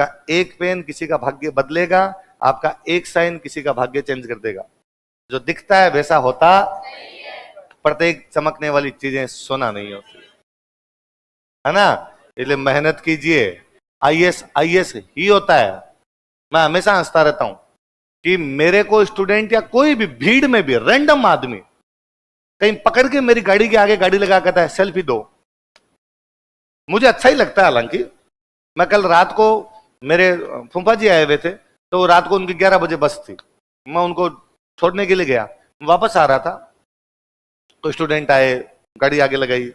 आपका एक पेन किसी का भाग्य बदलेगा, आपका एक साइन किसी का भाग्य चेंज कर देगा। जो दिखता है वैसा होता, प्रत्येक चमकने वाली चीजें सोना नहीं होती, है ना। इसलिए मेहनत कीजिए। आईएएस आईएएस ही होता है। मैं हमेशा हंसता रहता हूं कि मेरे को स्टूडेंट या कोई भी भीड़ में भी रैंडम आदमी कहीं पकड़ के मेरी गाड़ी के आगे गाड़ी लगा कहता है सेल्फी दो, मुझे अच्छा ही लगता है। हालांकि मैं कल रात को, मेरे फूफा जी आए हुए थे, तो रात को उनकी 11 बजे बस थी, मैं उनको छोड़ने के लिए गया, वापस आ रहा था तो स्टूडेंट आए, गाड़ी आगे लगाई,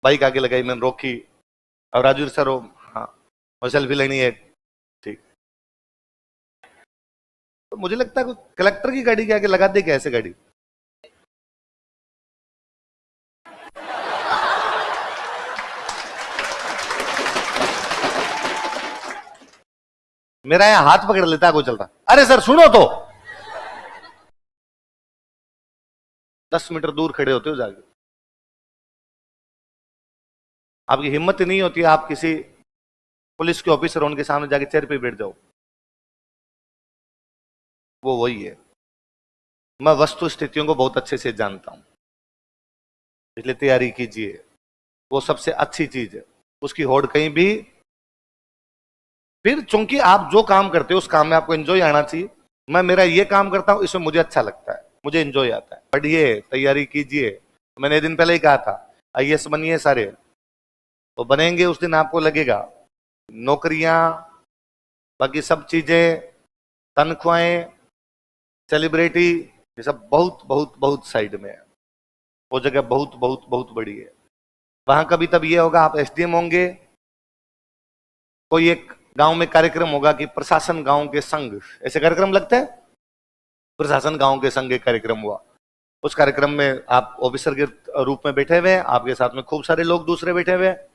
बाइक आगे लगाई, मैंने रोकी और राजू सर हो, हाँ और सेल्फी लेनी है, ठीक। तो मुझे लगता है कलेक्टर की गाड़ी के आगे लगा दे क्या ऐसे गाड़ी? मेरा यहां हाथ पकड़ लेता है कोई चलता, अरे सर सुनो तो, 10 मीटर दूर खड़े होते हो जाके, आपकी हिम्मत ही नहीं होती आप किसी पुलिस के ऑफिसर उनके सामने जाके चेयर पे बैठ जाओ। वो वही है। मैं वस्तु स्थितियों को बहुत अच्छे से जानता हूं, इसलिए तैयारी कीजिए, वो सबसे अच्छी चीज है, उसकी होड़ कहीं भी। फिर चूंकि आप जो काम करते हो उस काम में आपको एंजॉय आना चाहिए। मैं मेरा ये काम करता हूं, इसमें मुझे अच्छा लगता है, मुझे एंजॉय आता है। पढ़िए, तैयारी कीजिए। मैंने दिन पहले ही कहा था आईएएस बनिए सारे, तो बनेंगे उस दिन आपको लगेगा नौकरियां, बाकी सब चीजें, तनख्वाहें, सेलिब्रिटी, ये सब बहुत बहुत बहुत साइड में है। वो जगह बहुत बहुत बहुत बड़ी है। वहां कभी तब ये होगा आप एसडीएम होंगे, कोई एक गांव में कार्यक्रम होगा कि प्रशासन गांव के संग, ऐसे कार्यक्रम लगते हैं, प्रशासन गांव के संग एक कार्यक्रम हुआ, उस कार्यक्रम में आप ऑफिसर के रूप में बैठे हुए हैं, आपके साथ में खूब सारे लोग दूसरे बैठे हुए हैं।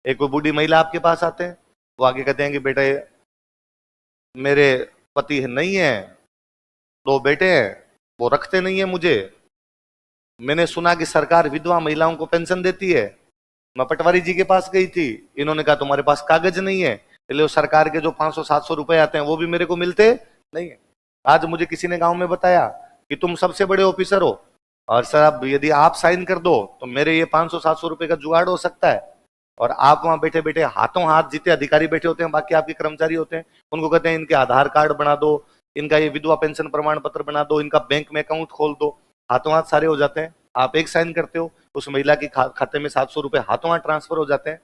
एक कोई बूढ़ी महिला आपके पास आते हैं, वो आगे कहते हैं कि बेटा मेरे पति नहीं है, 2 बेटे हैं, वो रखते नहीं है मुझे, मैंने सुना कि सरकार विधवा महिलाओं को पेंशन देती है, मैं पटवारी जी के पास गई थी, इन्होंने कहा तुम्हारे पास कागज नहीं है, इसलिए सरकार के जो 500-700 रुपए आते हैं वो भी मेरे को मिलते नहीं है। आज मुझे किसी ने गांव में बताया कि तुम सबसे बड़े ऑफिसर हो और सर अब यदि आप साइन कर दो तो मेरे ये 500-700 रुपए का जुगाड़ हो सकता है। और आप वहां बैठे बैठे हाथों हाथ जितने अधिकारी बैठे होते हैं, बाकी आपके कर्मचारी होते हैं, उनको कहते हैं इनके आधार कार्ड बना दो, इनका ये विधवा पेंशन प्रमाण पत्र बना दो, इनका बैंक में अकाउंट खोल दो, हाथों हाथ सारे हो जाते हैं। आप एक साइन करते हो, उस महिला के खाते में 700 रुपए हाथों हाथ ट्रांसफर हो जाते हैं,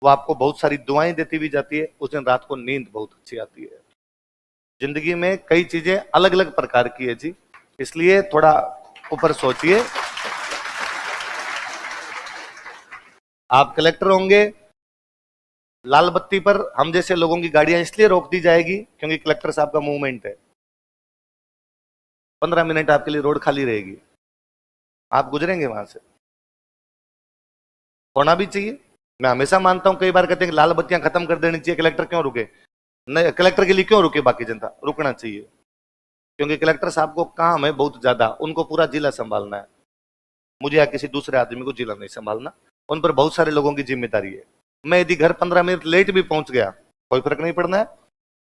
वो आपको बहुत सारी दुआएं देती हुई जाती है, उस दिन रात को नींद बहुत अच्छी आती है। जिंदगी में कई चीजें अलग अलग प्रकार की है जी, इसलिए थोड़ा ऊपर सोचिए। आप कलेक्टर होंगे, लाल बत्ती पर हम जैसे लोगों की गाड़ियां इसलिए रोक दी जाएगी क्योंकि कलेक्टर साहब का मूवमेंट है, 15 मिनट आपके लिए रोड खाली रहेगी, आप गुजरेंगे वहां से, होना भी चाहिए। मैं हमेशा मानता हूं, कई बार कहते हैं कि लाल बत्तियां खत्म कर देनी चाहिए, कलेक्टर क्यों रुके? नहीं, कलेक्टर के लिए क्यों रुके बाकी जनता? रुकना चाहिए, क्योंकि कलेक्टर साहब को काम है बहुत ज्यादा, उनको पूरा जिला संभालना है, मुझे या किसी दूसरे आदमी को जिला नहीं संभालना, उन पर बहुत सारे लोगों की जिम्मेदारी है। मैं यदि घर 15 मिनट लेट भी पहुंच गया कोई फर्क नहीं पड़ना है,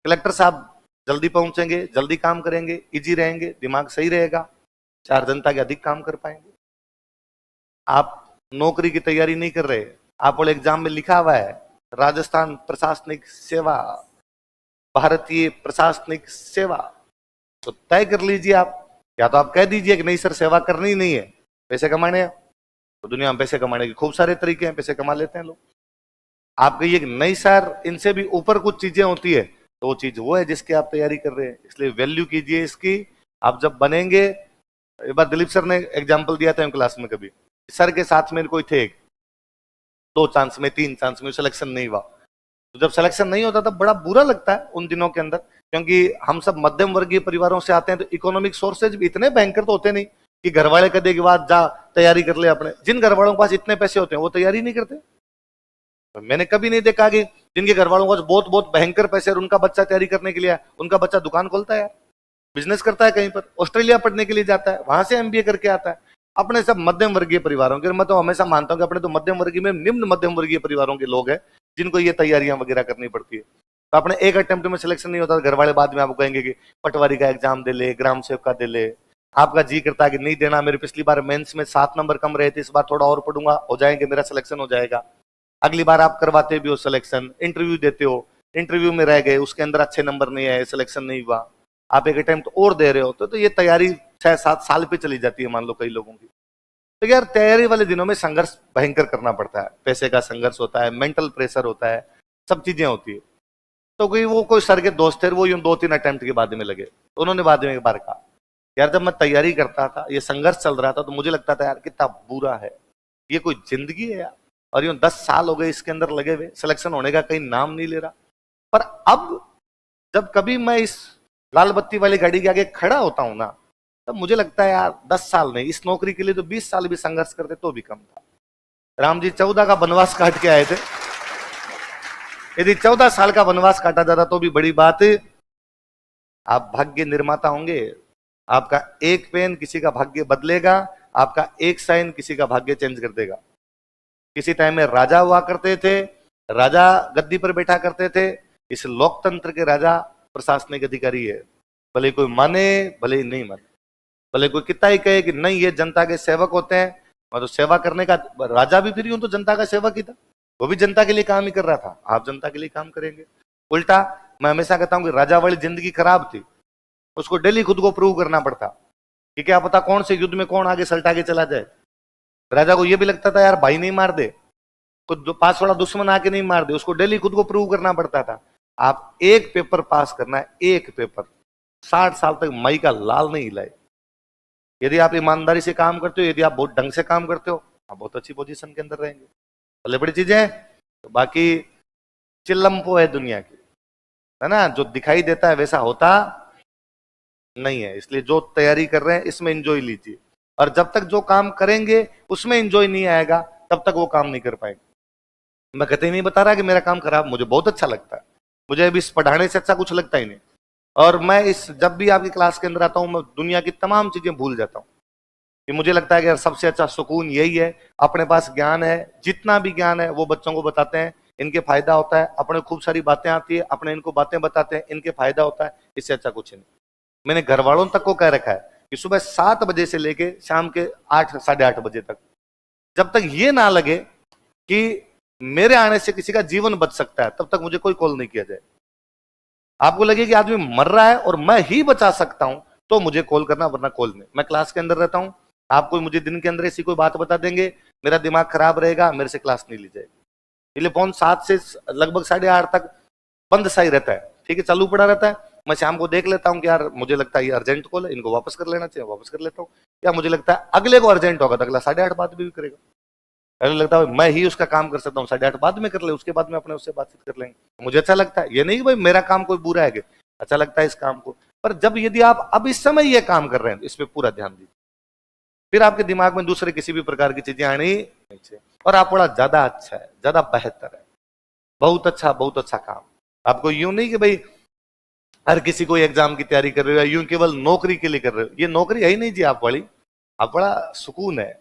कलेक्टर साहब जल्दी पहुंचेंगे, जल्दी काम करेंगे, इजी रहेंगे, दिमाग सही रहेगा, 4 जनता के अधिक काम कर पाएंगे। आप नौकरी की तैयारी नहीं कर रहे, आप बोले एग्जाम में लिखा हुआ है राजस्थान प्रशासनिक सेवा, भारतीय प्रशासनिक सेवा, तो तय कर लीजिए आप, या तो आप कह दीजिए कि नहीं सर सेवा करनी ही नहीं है, पैसे कमाने हैं, तो दुनिया में पैसे कमाने के खूब सारे तरीके हैं, पैसे कमा लेते हैं लोग। आप कहिए कि नहीं सर इनसे भी ऊपर कुछ चीजें होती है, तो वो चीज वो है जिसकी आप तैयारी कर रहे हैं, इसलिए वैल्यू कीजिए इसकी। आप जब बनेंगे, एक बार दिलीप सर ने एग्जाम्पल दिया था क्लास में, कभी सर के साथ में कोई थे, 2 चांस में 3 चांस में सिलेक्शन नहीं हुआ, तो जब सिलेक्शन नहीं होता तब बड़ा बुरा लगता है उन दिनों के अंदर, क्योंकि हम सब मध्यम वर्गीय परिवारों से आते हैं, तो इकोनॉमिक सोर्सेज भी इतने भयंकर तो होते नहीं कि घर वाले कदे के बाद जा तैयारी कर ले अपने। जिन घर वालों के पास इतने पैसे होते हैं वो तैयारी नहीं करते। तो मैंने कभी नहीं देखा कि जिनके घर वालों के पास बहुत बहुत भयंकर पैसे और उनका बच्चा तैयारी करने के लिए, उनका बच्चा दुकान खोलता है, बिजनेस करता है, कहीं पर ऑस्ट्रेलिया पढ़ने के लिए जाता है, वहां से एमबीए करके आता है। अपने सब मध्यम वर्गीय परिवारों के, मैं तो हमेशा मानता हूं कि अपने तो मध्यम वर्गीय में निम्न मध्यम वर्गीय परिवारों के लोग हैं जिनको ये तैयारियां वगैरह करनी पड़ती है। तो अपने एक अटेम्प्ट में सिलेक्शन नहीं होता, घर वाले बाद में आपको कहेंगे कि पटवारी का एग्जाम दे ले, ग्राम सेवक का दे ले। आपका जी करता है कि नहीं देना, मेरे पिछली बार मेंस में 7 नंबर कम रहे थे, इस बार थोड़ा और पढ़ूंगा, हो जाएंगे, मेरा सिलेक्शन हो जाएगा। अगली बार आप करवाते भी हो सिलेक्शन, इंटरव्यू देते हो, इंटरव्यू में रह गए, उसके अंदर अच्छे नंबर नहीं आए, सिलेक्शन नहीं हुआ, आप एक अटेम्प्ट और दे रहे हो, तो ये तैयारी 6-7 साल पे चली जाती है मान लो कई लोगों की। तो यार तैयारी वाले दिनों में संघर्ष भयंकर करना पड़ता है, पैसे का संघर्ष होता है, मेंटल प्रेशर होता है, सब चीजें होती है। तो कोई सर के दोस्त थे, वो यूं 2-3 अटेम्प्ट के बाद में लगे, उन्होंने बाद में एक बार कहा, यार जब मैं तैयारी करता था, ये संघर्ष चल रहा था, तो मुझे लगता था यार कितना बुरा है, ये कोई जिंदगी है यार, और यूं 10 साल हो गए इसके अंदर लगे हुए, सिलेक्शन होने का कहीं नाम नहीं ले रहा। पर अब जब कभी मैं इस लाल बत्ती वाली गाड़ी के आगे खड़ा होता हूं ना, तब मुझे लगता है यार 10 साल नहीं, इस नौकरी के लिए तो 20 साल भी संघर्ष करते तो भी कम था। राम जी 14 का वनवास काट के आए थे, यदि 14 साल का वनवास काटा जाता तो भी बड़ी बात। आप भाग्य निर्माता होंगे, आपका एक पेन किसी का भाग्य बदलेगा, आपका एक साइन किसी का भाग्य चेंज कर देगा। किसी टाइम में राजा हुआ करते थे, राजा गद्दी पर बैठा करते थे, इस लोकतंत्र के राजा प्रशासनिक अधिकारी है, भले कोई माने भले ही नहीं माने, भले कोई कितना ही कहे कि नहीं ये जनता के सेवक होते हैं, मैं तो सेवा करने का राजा भी फिर यूं तो जनता का सेवक ही था, वो भी जनता के लिए काम ही कर रहा था, आप जनता के लिए काम करेंगे। उल्टा मैं हमेशा कहता हूं कि राजा वाली जिंदगी खराब थी, उसको डेली खुद को प्रूव करना पड़ता कि क्या पता कौन से युद्ध में कौन आगे सल्टा के चला जाए। राजा को यह भी लगता था यार भाई नहीं मार दे, खुद पास वाला दुश्मन आके नहीं मार दे, उसको डेली खुद को प्रूव करना पड़ता था। आप एक पेपर पास करना है, एक पेपर 60 साल तक मई का लाल नहीं हिलाए। यदि आप ईमानदारी से काम करते हो, यदि आप बहुत ढंग से काम करते हो, आप बहुत अच्छी पोजीशन के अंदर रहेंगे। भले बड़ी चीजें हैं, तो बाकी चिल्लमपो है दुनिया की, है ना, जो दिखाई देता है वैसा होता नहीं है। इसलिए जो तैयारी कर रहे हैं इसमें एंजॉय लीजिए, और जब तक जो काम करेंगे उसमें एंजॉय नहीं आएगा तब तक वो काम नहीं कर पाएंगे। मैं कहते नहीं बता रहा कि मेरा काम खराब, मुझे बहुत अच्छा लगता है, मुझे अभी इस पढ़ाने से अच्छा कुछ लगता ही नहीं। और मैं इस जब भी आपकी क्लास के अंदर आता हूं, मैं दुनिया की तमाम चीजें भूल जाता हूं, कि मुझे लगता है कि यार सबसे अच्छा सुकून यही है, अपने पास ज्ञान है, जितना भी ज्ञान है वो बच्चों को बताते हैं, इनके फायदा होता है, अपने खूब सारी बातें आती है, अपने इनको बातें बताते हैं, इनके फायदा होता है, इससे अच्छा कुछ नहीं। मैंने घर वालों तक को कह रखा है कि सुबह 7 बजे से लेके शाम के 8 साढ़े 8 बजे तक, जब तक ये ना लगे कि मेरे आने से किसी का जीवन बच सकता है, तब तक मुझे कोई कॉल नहीं किया जाए। आपको लगे कि आदमी मर रहा है और मैं ही बचा सकता हूं तो मुझे कॉल करना, वरना कॉल नहीं। मैं क्लास के अंदर रहता हूं, आप कोई मुझे दिन के अंदर ऐसी कोई बात बता देंगे, मेरा दिमाग खराब रहेगा, मेरे से क्लास नहीं ली जाएगी। इसलिए फोन 7 से लगभग 8:30 तक बंद सा ही रहता है, ठीक है, चालू पड़ा रहता है। मैं शाम को देख लेता हूँ कि यार मुझे लगता है ये अर्जेंट कॉल है, इनको वापस कर लेना चाहिए, वापस कर लेता हूँ। या मुझे लगता है अगले को अर्जेंट होगा तो अगला 8:30 बाद भी करेगा, अगले लगता है मैं ही उसका काम कर सकता हूँ, 8:30 बाद में कर ले, उसके बाद में अपने उससे बातचीत कर लेंगे, मुझे अच्छा लगता है। ये नहीं कि भाई मेरा काम कोई बुरा है, अच्छा लगता है इस काम को। पर जब यदि आप अब इस समय ये काम कर रहे हैं तो इस पर पूरा ध्यान दीजिए, फिर आपके दिमाग में दूसरे किसी भी प्रकार की चीजें आनी नहीं चाहिए, और आप बड़ा ज्यादा अच्छा है, ज्यादा बेहतर है, बहुत अच्छा काम। आपको यूं नहीं कि भाई हर किसी को एग्जाम की तैयारी कर रहे हो या यूं केवल नौकरी के लिए कर रहे हो, ये नौकरी है ही नहीं जी आप वाली। आप बड़ा सुकून है,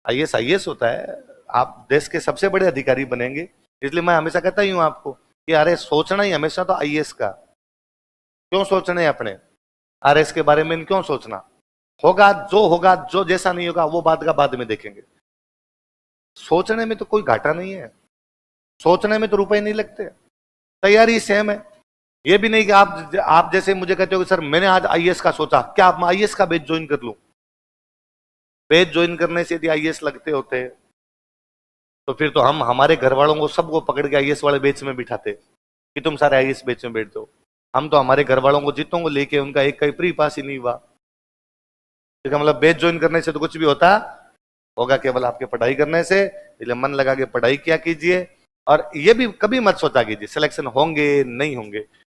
आईएएस होता है, आप देश के सबसे बड़े अधिकारी बनेंगे। इसलिए मैं हमेशा कहता ही हूं आपको कि अरे सोचना ही हमेशा तो आईएएस का, क्यों सोचना है अपने आरएस के बारे में, क्यों सोचना, होगा, जो जैसा नहीं होगा वो बात का बाद में देखेंगे। सोचने में तो कोई घाटा नहीं है, सोचने में तो रुपए नहीं लगते, तैयारी सेम है। ये भी नहीं कि आप जैसे मुझे कहते हो कि सर मैंने आज आईएएस का सोचा, क्या आप आईएएस का बैच ज्वाइन कर लूं? बैच ज्वाइन करने से यदि आईएएस लगते होते तो फिर तो हम हमारे घर वालों को सबको पकड़ के आईएएस वाले बैच में बिठाते कि तुम सारे आईएएस बैच में बैठ जाओ। हम तो हमारे घर वालों को जितों को लेके उनका एक कहीं प्री पास ही नहीं हुआ। तो मतलब बैच ज्वाइन करने से तो कुछ भी होता होगा केवल आपके पढ़ाई करने से। इसलिए मन लगा के पढ़ाई किया कीजिए, और ये भी कभी मत सोचा कीजिए सिलेक्शन होंगे नहीं होंगे,